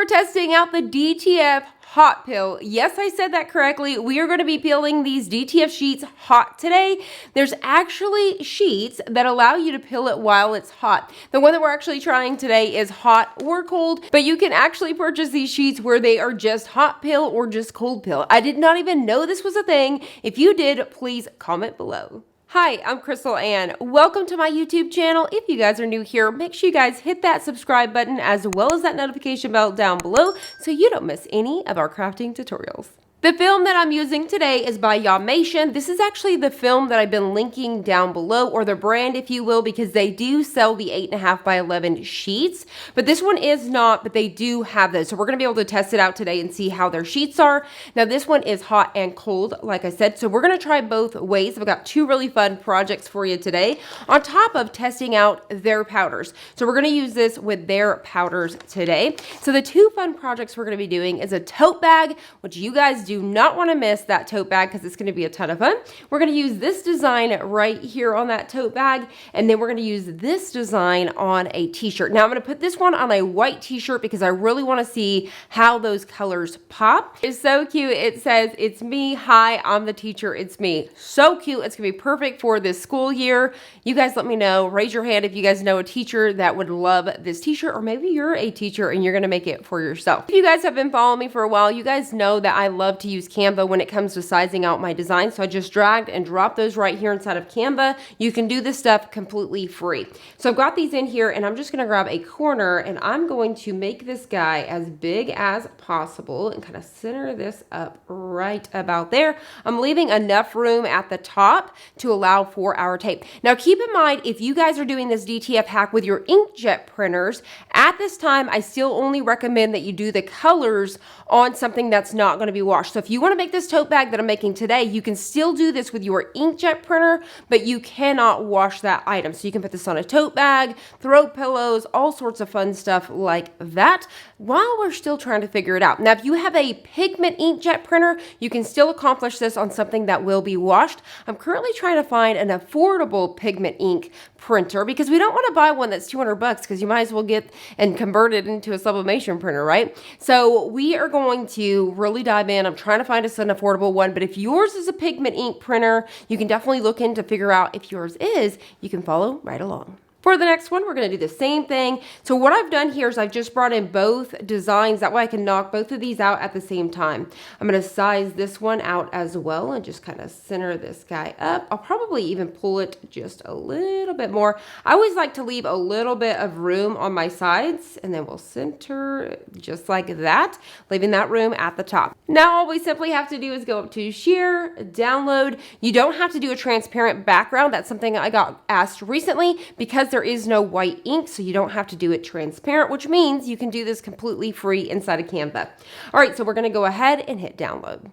we're testing out the DTF hot peel. Yes, I said that correctly. We are going to be peeling these DTF sheets hot today. There's actually sheets that allow you to peel it while it's hot. The one that we're actually trying today is hot or cold, but you can actually purchase these sheets where they are just hot peel or just cold peel. I did not even know this was a thing. If you did, please comment below. Hi, I'm crystalAnn. Welcome to my YouTube channel. If you guys are new here, make sure you guys hit that subscribe button as well as that notification bell down below so you don't miss any of our crafting tutorials. The film that I'm using today is by Yamation. This is actually the film that I've been linking down below, or the brand if you will, because they do sell the 8.5 by 11 sheets, but this one is not, but they do have those. So we're gonna be able to test it out today and see how their sheets are. Now this one is hot and cold, like I said, so we're gonna try both ways. I've got two really fun projects for you today on top of testing out their powders. So we're gonna use this with their powders today. So the two fun projects we're gonna be doing is a tote bag, which you guys do not want to miss that tote bag because it's going to be a ton of fun. We're going to use this design right here on that tote bag, and then we're going to use this design on a t-shirt. Now I'm going to put this one on a white t-shirt because I really want to see how those colors pop. It's so cute. It says, "It's me. Hi, I'm the teacher. It's me." So cute. It's going to be perfect for this school year. You guys let me know. Raise your hand if you guys know a teacher that would love this t-shirt, or maybe you're a teacher and you're going to make it for yourself. If you guys have been following me for a while, you guys know that I love to use Canva when it comes to sizing out my design. So I just dragged and dropped those right here inside of Canva. You can do this stuff completely free. So I've got these in here and I'm just going to grab a corner and I'm going to make this guy as big as possible and kind of center this up right about there. I'm leaving enough room at the top to allow for our tape. Now keep in mind, if you guys are doing this DTF hack with your inkjet printers, at this time I still only recommend that you do the colors on something that's not going to be washed. So if you want to make this tote bag that I'm making today, you can still do this with your inkjet printer, but you cannot wash that item. So you can put this on a tote bag, throw pillows, all sorts of fun stuff like that while we're still trying to figure it out. Now, if you have a pigment inkjet printer, you can still accomplish this on something that will be washed. I'm currently trying to find an affordable pigment ink printer because we don't want to buy one that's 200 bucks because you might as well get and convert it into a sublimation printer, right? So we are going to really dive in. I'm trying to find us an affordable one, but if yours is a pigment ink printer, you can definitely look in to figure out if yours is. You can follow right along. For the next one, we're going to do the same thing. So what I've done here is I've just brought in both designs. That way I can knock both of these out at the same time. I'm going to size this one out as well and just kind of center this guy up. I'll probably even pull it just a little bit more. I always like to leave a little bit of room on my sides, and then we'll center just like that, leaving that room at the top. Now all we simply have to do is go up to Share, Download. You don't have to do a transparent background. That's something I got asked recently because there is no white ink, so you don't have to do it transparent, which means you can do this completely free inside of Canva. All right, so we're going to go ahead and hit download.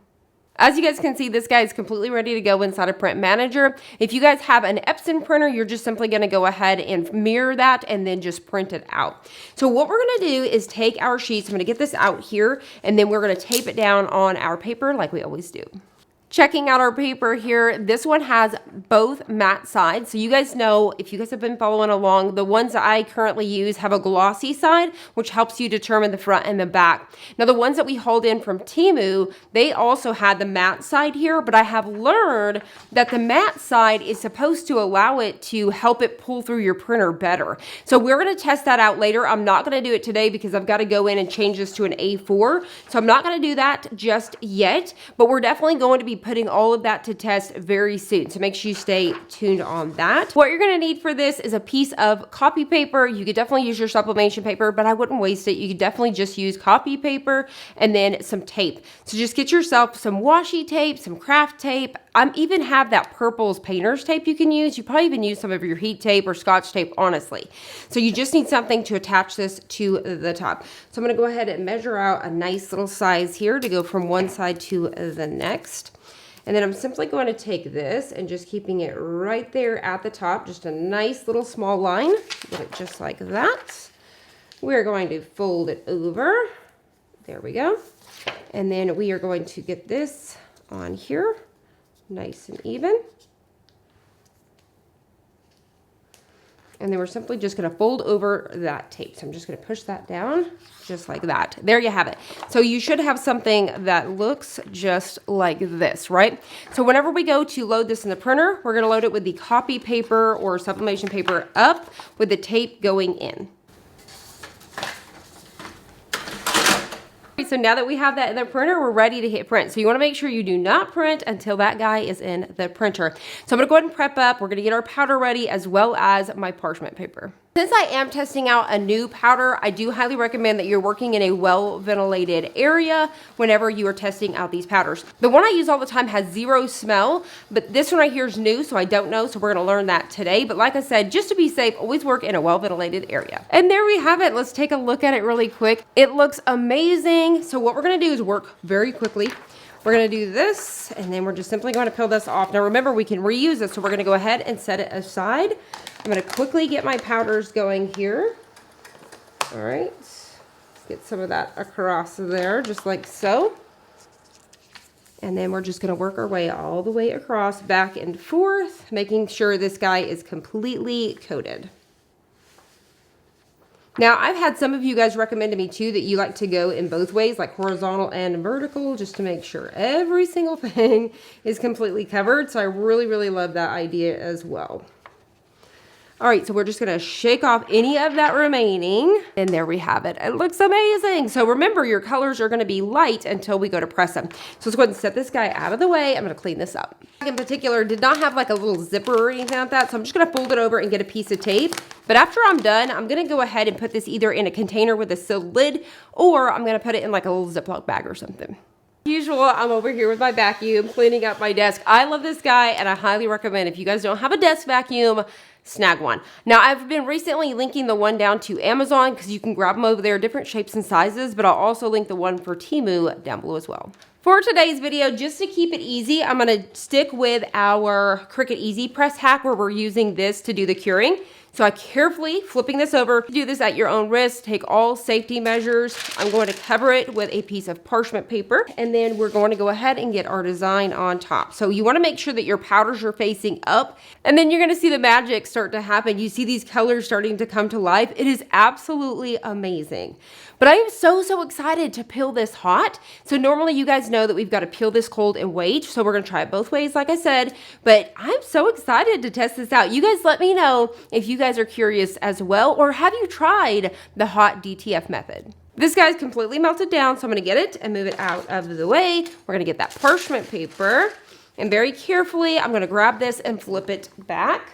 As you guys can see, this guy is completely ready to go inside of Print Manager. If you guys have an Epson printer, you're just simply going to go ahead and mirror that and then just print it out. So what we're going to do is take our sheets. I'm going to get this out here, and then we're going to tape it down on our paper like we always do. Checking out our paper here, this one has both matte sides. So you guys know, if you guys have been following along, the ones that I currently use have a glossy side, which helps you determine the front and the back. Now the ones that we hauled in from Temu, they also had the matte side here, but I have learned that the matte side is supposed to allow it to help it pull through your printer better. So we're going to test that out later. I'm not going to do it today because I've got to go in and change this to an A4. So I'm not going to do that just yet, but we're definitely going to be putting all of that to test very soon. So make sure you stay tuned on that. What you're going to need for this is a piece of copy paper. You could definitely use your sublimation paper, but I wouldn't waste it. You could definitely just use copy paper and then some tape. So just get yourself some washi tape, some craft tape. I even have that purple's painter's tape you can use. You probably even use some of your heat tape or scotch tape, honestly. So you just need something to attach this to the top. So I'm going to go ahead and measure out a nice little size here to go from one side to the next. And then I'm simply going to take this and just keeping it right there at the top, just a nice little small line, get it just like that. We're going to fold it over. There we go. And then we are going to get this on here, nice and even. And then we're simply just gonna fold over that tape. So I'm just gonna push that down just like that. There you have it. So you should have something that looks just like this, right? So whenever we go to load this in the printer, we're gonna load it with the copy paper or sublimation paper up with the tape going in. So now that we have that in the printer, we're ready to hit print. So you want to make sure you do not print until that guy is in the printer. So I'm going to go ahead and prep up. We're going to get our powder ready as well as my parchment paper. Since I am testing out a new powder, I do highly recommend that you're working in a well-ventilated area whenever you are testing out these powders. The one I use all the time has zero smell, but this one right here is new, so I don't know, so we're gonna learn that today. But like I said, just to be safe, always work in a well-ventilated area. And there we have it. Let's take a look at it really quick. It looks amazing. So what we're gonna do is work very quickly. We're gonna do this, and then we're just simply going to peel this off. Now remember, we can reuse this, so we're gonna go ahead and set it aside. I'm gonna quickly get my powders going here. All right, get some of that across there, just like so. And then we're just gonna work our way all the way across, back and forth, making sure this guy is completely coated. Now, I've had some of you guys recommend to me too that you like to go in both ways, like horizontal and vertical, just to make sure every single thing is completely covered. So I really, really love that idea as well. All right, so we're just gonna shake off any of that remaining, and there we have it. It looks amazing. So remember, your colors are gonna be light until we go to press them. So let's go ahead and set this guy out of the way. I'm gonna clene this up. In particular, did not have like a little zipper or anything like that, so I'm just gonna fold it over and get a piece of tape. But after I'm done, I'm gonna go ahead and put this either in a container with a sealed lid, or I'm gonna put it in like a little Ziploc bag or something. Usual, I'm over here with my vacuum, cleaning up my desk. I love this guy, and I highly recommend if you guys don't have a desk vacuum, snag one. Now, I've been recently linking the one down to Amazon because you can grab them over there, different shapes and sizes, but I'll also link the one for Temu down below as well. For today's video, just to keep it easy, I'm gonna stick with our Cricut Easy Press hack where we're using this to do the curing. So I carefully, flipping this over, do this at your own risk, take all safety measures. I'm going to cover it with a piece of parchment paper, and then we're going to go ahead and get our design on top. So you wanna make sure that your powders are facing up, and then you're gonna see the magic start to happen. You see these colors starting to come to life. It is absolutely amazing. But I am so excited to peel this hot. So normally you guys know that we've got to peel this cold and wait. So we're going to try it both ways, like I said. But I'm so excited to test this out. You guys let me know if you guys are curious as well, or have you tried the hot DTF method? This guy's completely melted down, so I'm going to get it and move it out of the way. We're going to get that parchment paper, and very carefully, I'm going to grab this and flip it back.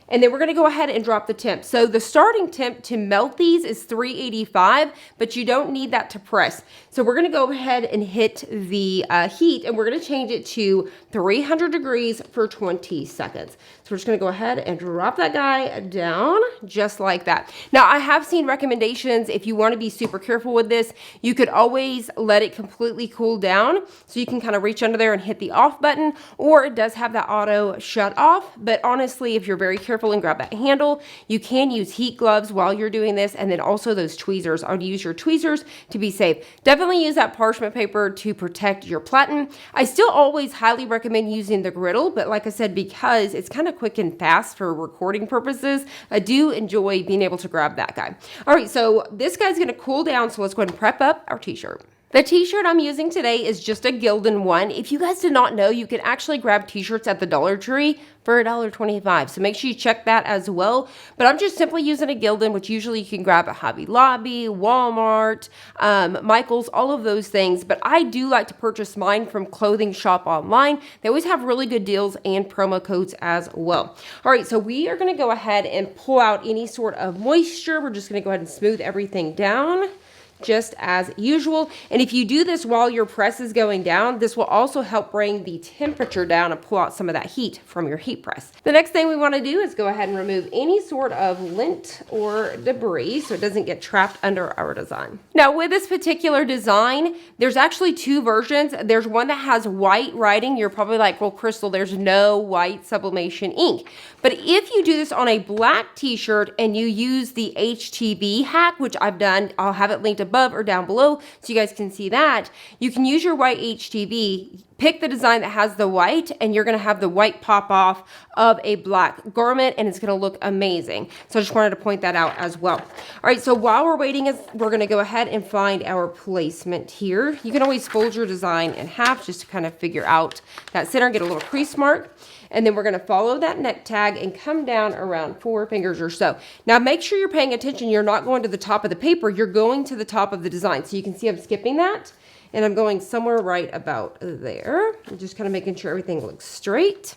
And then we're gonna go ahead and drop the temp. So the starting temp to melt these is 385, but you don't need that to press. So we're gonna go ahead and hit the heat, and we're gonna change it to 300 degrees for 20 seconds. So we're just gonna go ahead and drop that guy down just like that. Now, I have seen recommendations, if you wanna be super careful with this, you could always let it completely cool down. So you can kind of reach under there and hit the off button, or it does have that auto shut off. But honestly, if you're very careful and grab that handle, you can use heat gloves while you're doing this, and then also those tweezers. I would use your tweezers to be safe. Definitely use that parchment paper to protect your platen. I still always highly recommend using the griddle, but like I said, because it's kind of quick and fast for recording purposes, I do enjoy being able to grab that guy. All right, so this guy's gonna cool down, so let's go ahead and prep up our t-shirt. The t-shirt I'm using today is just a Gildan one. If you guys did not know, you can actually grab t-shirts at the Dollar Tree for $1.25. So make sure you check that as well. But I'm just simply using a Gildan, which usually you can grab at Hobby Lobby, Walmart, Michael's, all of those things. But I do like to purchase mine from Clothing Shop Online. They always have really good deals and promo codes as well. All right, so we are gonna go ahead and pull out any sort of moisture. We're just gonna go ahead and smooth everything down, just as usual. And if you do this while your press is going down, this will also help bring the temperature down and pull out some of that heat from your heat press. The next thing we want to do is go ahead and remove any sort of lint or debris so it doesn't get trapped under our design. Now, with this particular design, there's actually two versions. There's one that has white writing. You're probably like, well, Crystal, there's no white sublimation ink. But if you do this on a black t-shirt and you use the HTV hack, which I've done, I'll have it linked above or down below so you guys can see that. You can use your white HTV, pick the design that has the white, and you're gonna have the white pop off of a black garment, and it's gonna look amazing. So I just wanted to point that out as well. All right, so while we're waiting, we're gonna go ahead and find our placement here. You can always fold your design in half just to kind of figure out that center, get a little crease mark. And then we're gonna follow that neck tag and come down around 4 fingers or so. Now make sure you're paying attention. You're not going to the top of the paper, you're going to the top of the design. So you can see I'm skipping that and I'm going somewhere right about there. I'm just kind of making sure everything looks straight.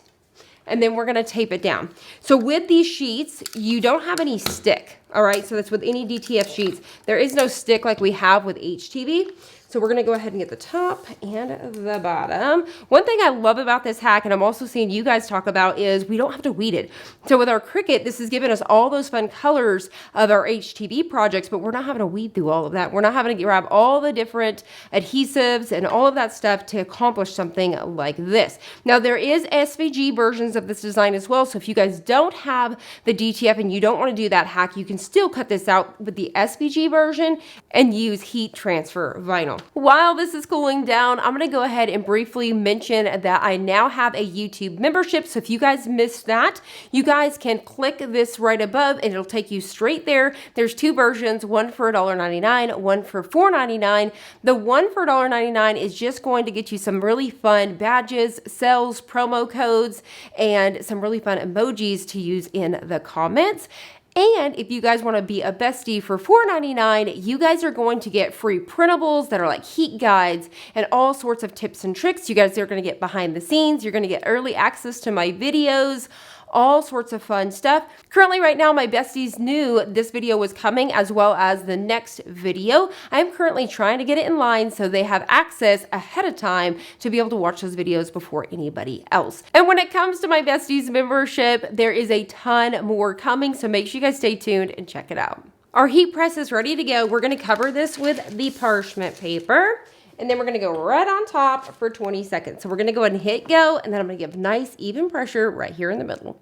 And then we're gonna tape it down. So with these sheets, you don't have any stick, all right? So that's with any DTF sheets. There is no stick like we have with HTV. So we're gonna go ahead and get the top and the bottom. One thing I love about this hack, and I'm also seeing you guys talk about, is we don't have to weed it. So with our Cricut, this has given us all those fun colors of our HTV projects, but we're not having to weed through all of that. We're not having to grab all the different adhesives and all of that stuff to accomplish something like this. Now there is SVG versions of this design as well. So if you guys don't have the DTF and you don't wanna do that hack, you can still cut this out with the SVG version and use heat transfer vinyl. While this is cooling down, I'm gonna go ahead and briefly mention that I now have a YouTube membership. So if you guys missed that, you guys can click this right above and it'll take you straight there. There's 2 versions, one for $1.99, one for $4.99. The one for $1.99 is just going to get you some really fun badges, sales, promo codes, and some really fun emojis to use in the comments. And if you guys want to be a bestie for $4.99, you guys are going to get free printables that are like heat guides and all sorts of tips and tricks. You guys are going to get behind the scenes. You're going to get early access to my videos, all sorts of fun stuff. Currently right now, my besties knew this video was coming as well as the next video. I'm currently trying to get it in line so they have access ahead of time to be able to watch those videos before anybody else. And when it comes to my besties membership, there is a ton more coming, so make sure you guys stay tuned and check it out. Our heat press is ready to go. We're gonna cover this with the parchment paper. And then we're gonna go right on top for 20 seconds. So we're gonna go ahead and hit go, and then I'm gonna give nice even pressure right here in the middle.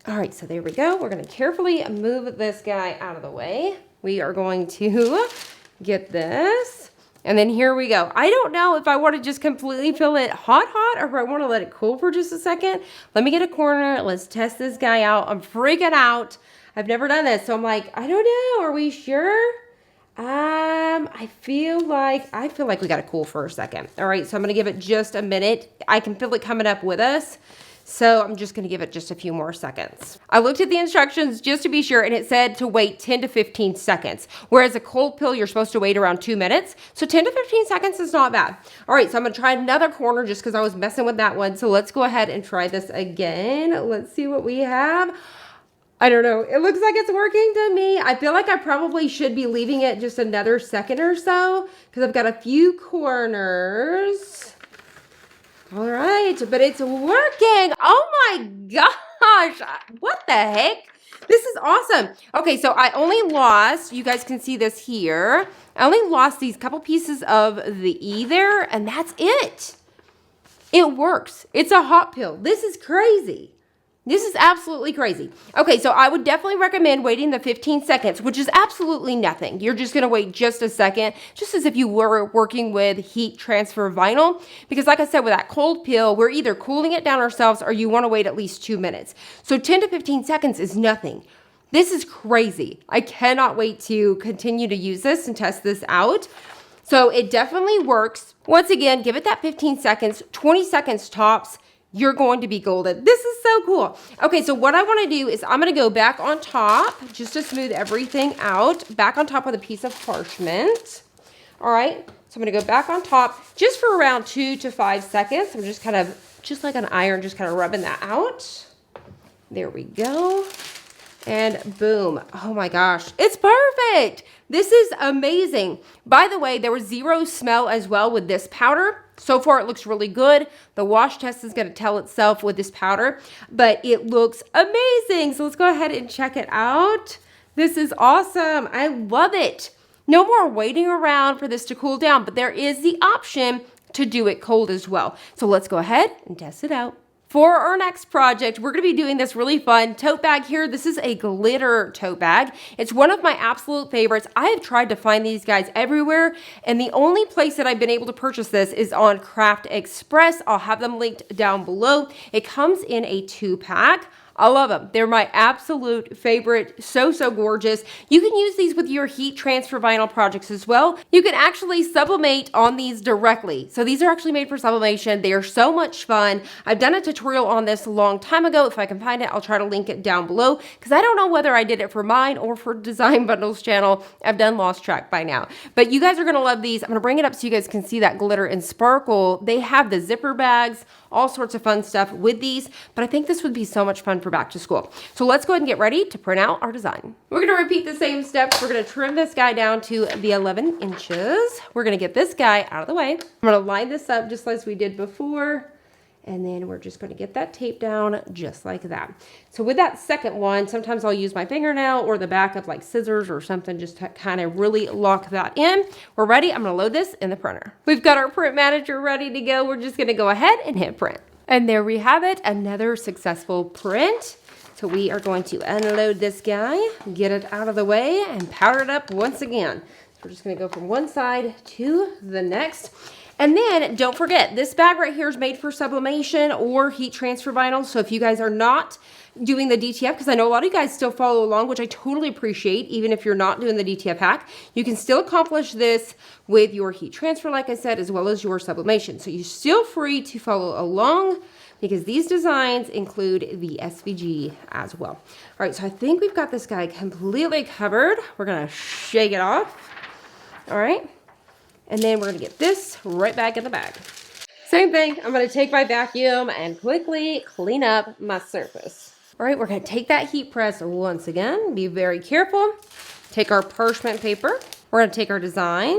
All right, so there we go. We're gonna carefully move this guy out of the way. We are going to get this. And then here we go. I don't know if I wanna just completely fill it hot, or if I wanna let it cool for just a second. Let me get a corner, let's test this guy out. I'm freaking out. I've never done this, so I'm like, I don't know, are we sure? I feel like we gotta cool for a second. All right, so I'm gonna give it just a minute. I can feel it coming up with us. So I'm just gonna give it just a few more seconds. I looked at the instructions just to be sure, and it said to wait 10 to 15 seconds. Whereas a cold pill, you're supposed to wait around 2 minutes. So 10 to 15 seconds is not bad. All right, so I'm gonna try another corner just because I was messing with that one. So let's go ahead and try this again. Let's see what we have. I don't know. It looks like it's working to me. I feel like I probably should be leaving it just another second or so because I've got a few corners. All right, but it's working. Oh my gosh. What the heck? This is awesome. Okay, so I only lost, you guys can see this here. I only lost these couple pieces of the E there, and that's it. It works. It's a hot pill. This is crazy. This is absolutely crazy. Okay, so I would definitely recommend waiting the 15 seconds, which is absolutely nothing. You're just gonna wait just a second, just as if you were working with heat transfer vinyl. Because like I said, with that cold pill, we're either cooling it down ourselves or you wanna wait at least 2 minutes. So 10 to 15 seconds is nothing. This is crazy. I cannot wait to continue to use this and test this out. So it definitely works. Once again, give it that 15 seconds, 20 seconds tops. You're going to be golden. This is so cool. Okay, so what I want to do is I'm going to go back on top just to smooth everything out. Back on top with a piece of parchment. All right, so I'm going to go back on top just for around 2 to 5 seconds. I'm just kind of, just like an iron, just kind of rubbing that out. There we go. And boom. Oh my gosh, it's perfect. This is amazing. By the way, there was zero smell as well with this powder. So far, it looks really good. The wash test is going to tell itself with this powder, but it looks amazing. So let's go ahead and check it out. This is awesome. I love it. No more waiting around for this to cool down, but there is the option to do it cold as well. So let's go ahead and test it out. For our next project, we're going to be doing this really fun tote bag here. This is a glitter tote bag. It's one of my absolute favorites. I have tried to find these guys everywhere, and the only place that I've been able to purchase this is on Craft Express. I'll have them linked down below. It comes in a 2-pack. I love them. They're my absolute favorite. So gorgeous. You can use these with your heat transfer vinyl projects as well. You can actually sublimate on these directly. So these are actually made for sublimation. They are so much fun. I've done a tutorial on this a long time ago. If I can find it, I'll try to link it down below because I don't know whether I did it for mine or for Designbundles channel. I've done lost track by now. But you guys are going to love these. I'm going to bring it up so you guys can see that glitter and sparkle. They have the zipper bags, all sorts of fun stuff with these, but I think this would be so much fun for back to school. So let's go ahead and get ready to print out our design. We're going to repeat the same steps. We're going to trim this guy down to the 11 inches. We're going to get this guy out of the way. I'm going to line this up just as we did before. And then we're just going to get that tape down just like that. So with that second one, sometimes I'll use my fingernail or the back of like scissors or something just to kind of really lock that in. We're ready. I'm going to load this in the printer. We've got our print manager ready to go. We're just going to go ahead and hit print. And there we have it, another successful print. So we are going to unload this guy, get it out of the way, and powder it up once again. So we're just going to go from one side to the next. And then don't forget, this bag right here is made for sublimation or heat transfer vinyl. So if you guys are not doing the DTF, because I know a lot of you guys still follow along, which I totally appreciate, even if you're not doing the DTF hack, you can still accomplish this with your heat transfer, like I said, as well as your sublimation. So you're still free to follow along because these designs include the SVG as well. All right, so I think we've got this guy completely covered. We're gonna shake it off. All right. And then we're going to get this right back in the bag. Same thing. I'm going to take my vacuum and quickly clean up my surface. All right, we're going to take that heat press once again. Be very careful. Take our parchment paper. We're going to take our design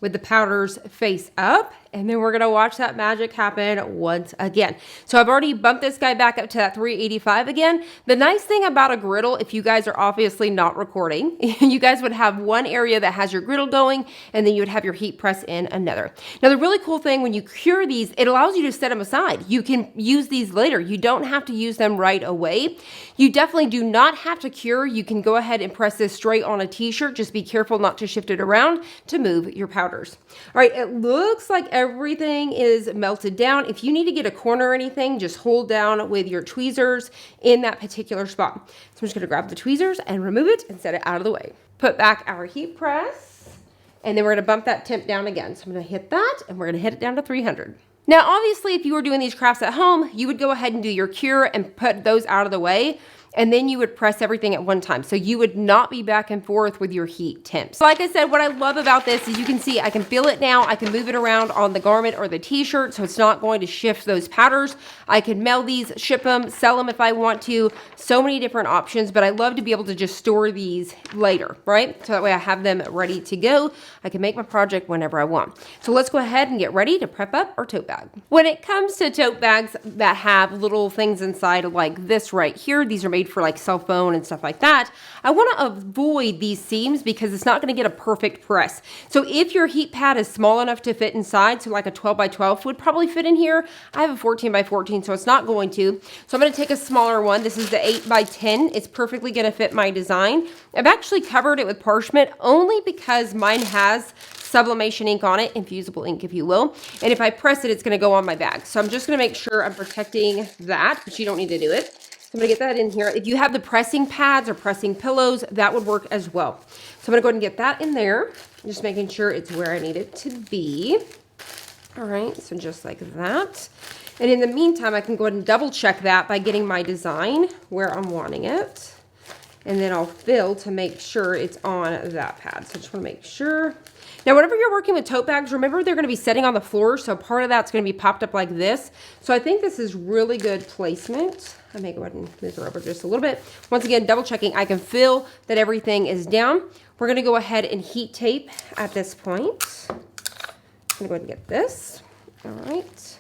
with the powders face up, and then we're gonna watch that magic happen once again. So I've already bumped this guy back up to that 385 again. The nice thing about a griddle, if you guys are obviously not recording, you guys would have one area that has your griddle going, and then you would have your heat press in another. Now the really cool thing when you cure these, it allows you to set them aside. You can use these later. You don't have to use them right away. You definitely do not have to cure. You can go ahead and press this straight on a t-shirt. Just be careful not to shift it around to move your powders. All right, it looks like everything is melted down. If you need to get a corner or anything, just hold down with your tweezers in that particular spot. So I'm just gonna grab the tweezers and remove it and set it out of the way. Put back our heat press, and then we're gonna bump that temp down again. So I'm gonna hit that, and we're gonna hit it down to 300. Now, obviously, if you were doing these crafts at home, you would go ahead and do your cure and put those out of the way, and then you would press everything at one time. So you would not be back and forth with your heat temps. So like I said, what I love about this is you can see I can feel it now. I can move it around on the garment or the t-shirt, so it's not going to shift those powders. I can mail these, ship them, sell them if I want to. So many different options, but I love to be able to just store these later, right? So that way I have them ready to go. I can make my project whenever I want. So let's go ahead and get ready to prep up our tote bag. When it comes to tote bags that have little things inside like this right here, these are made for like cell phone and stuff like that, I want to avoid these seams because it's not going to get a perfect press. So if your heat pad is small enough to fit inside, so like a 12 by 12 would probably fit in here. I have a 14 by 14, so it's not going to. So I'm going to take a smaller one. This is the 8 by 10. It's perfectly going to fit my design. I've actually covered it with parchment only because mine has sublimation ink on it, infusible ink if you will. And if I press it, it's going to go on my bag. So I'm just going to make sure I'm protecting that, but you don't need to do it. So I'm gonna get that in here. If you have the pressing pads or pressing pillows, that would work as well. So I'm gonna go ahead and get that in there. Just making sure it's where I need it to be. All right, so just like that. And in the meantime, I can go ahead and double check that by getting my design where I'm wanting it. And then I'll fill to make sure it's on that pad. So I just wanna make sure. Now, whenever you're working with tote bags, remember they're going to be sitting on the floor, so part of that's going to be popped up like this. So I think this is really good placement. I may go ahead and move the rubber just a little bit. Once again, double checking. I can feel that everything is down. We're going to go ahead and heat tape at this point. I'm going to go ahead and get this. All right.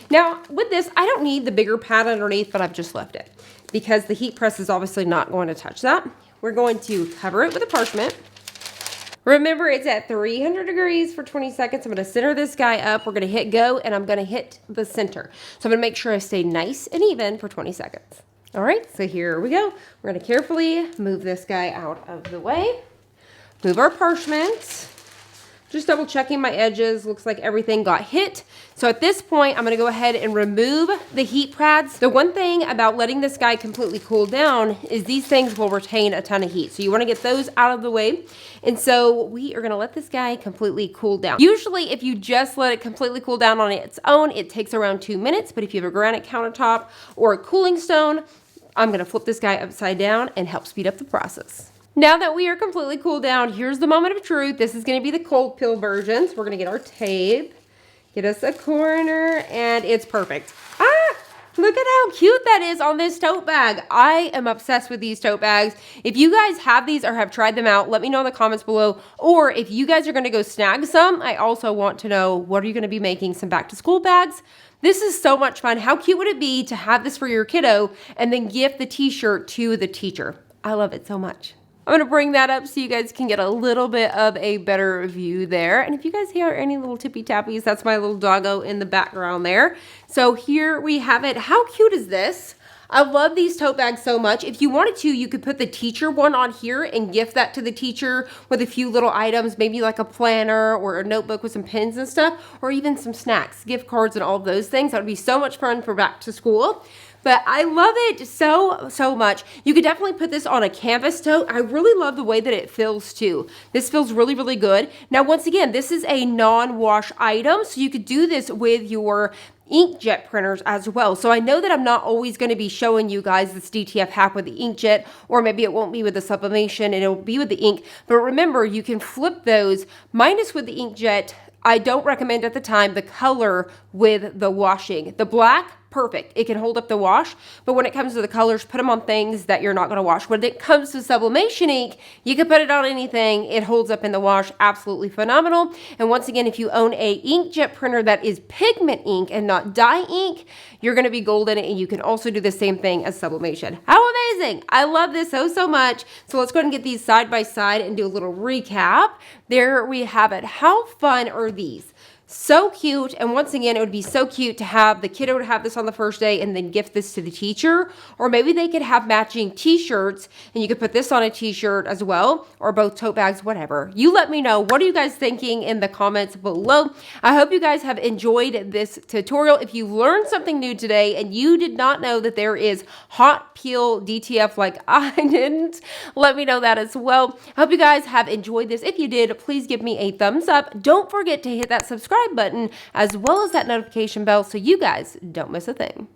Now, with this, I don't need the bigger pad underneath, but I've just left it because the heat press is obviously not going to touch that. We're going to cover it with a parchment. Remember, it's at 300 degrees for 20 seconds. I'm going to center this guy up. We're going to hit go, and I'm going to hit the center. So I'm going to make sure I stay nice and even for 20 seconds. All right, so here we go. We're going to carefully move this guy out of the way. Move our parchment. Just double checking my edges. Looks like everything got hit. So at this point, I'm going to go ahead and remove the heat pads. The one thing about letting this guy completely cool down is these things will retain a ton of heat. So you want to get those out of the way. And so we are going to let this guy completely cool down. Usually, if you just let it completely cool down on its own, it takes around 2 minutes. But if you have a granite countertop or a cooling stone, I'm going to flip this guy upside down and help speed up the process. Now that we are completely cooled down, here's the moment of truth. This is going to be the cold peel version. So we're going to get our tape, get us a corner, and it's perfect. Look at how cute that is on this tote bag. I am obsessed with these tote bags. If you guys have these or have tried them out, let me know in the comments below. Or if you guys are going to go snag some, I also want to know, what are you going to be making some back to school bags? This is so much fun. How cute would it be to have this for your kiddo and then gift the t-shirt to the teacher? I love it so much. I'm going to bring that up so you guys can get a little bit of a better view there. And if you guys hear any little tippy tappies, that's my little doggo in the background there. So here we have it. How cute is this? I love these tote bags so much. If you wanted to, you could put the teacher one on here and gift that to the teacher with a few little items, maybe like a planner or a notebook with some pens and stuff, or even some snacks, gift cards and all of those things. That would be so much fun for back to school. But I love it so much. You could definitely put this on a canvas tote. I really love the way that it feels too. This feels really good. Now, once again, this is a non-wash item, so you could do this with your inkjet printers as well. So I know that I'm not always going to be showing you guys this DTF hack with the inkjet, or maybe it won't be with the sublimation and it'll be with the ink. But remember, you can flip those. Mine is with the inkjet. I don't recommend at the time the color with the washing. The black, perfect. It can hold up the wash, but when it comes to the colors, put them on things that you're not going to wash. When it comes to sublimation ink, you can put it on anything. It holds up in the wash. Absolutely phenomenal. And once again, if you own a inkjet printer that is pigment ink and not dye ink, you're going to be golden, and you can also do the same thing as sublimation. How amazing. I love this so much. So let's go ahead and get these side by side and do a little recap. There we have it. How fun are these? So cute. And once again, it would be so cute to have the kiddo to have this on the first day and then gift this to the teacher. Or maybe they could have matching t-shirts and you could put this on a t-shirt as well, or both tote bags, whatever. You let me know. What are you guys thinking in the comments below? I hope you guys have enjoyed this tutorial. If you learned something new today and you did not know that there is hot peel DTF like I didn't, let me know that as well. I hope you guys have enjoyed this. If you did, please give me a thumbs up. Don't forget to hit that subscribe button as well as that notification bell so you guys don't miss a thing.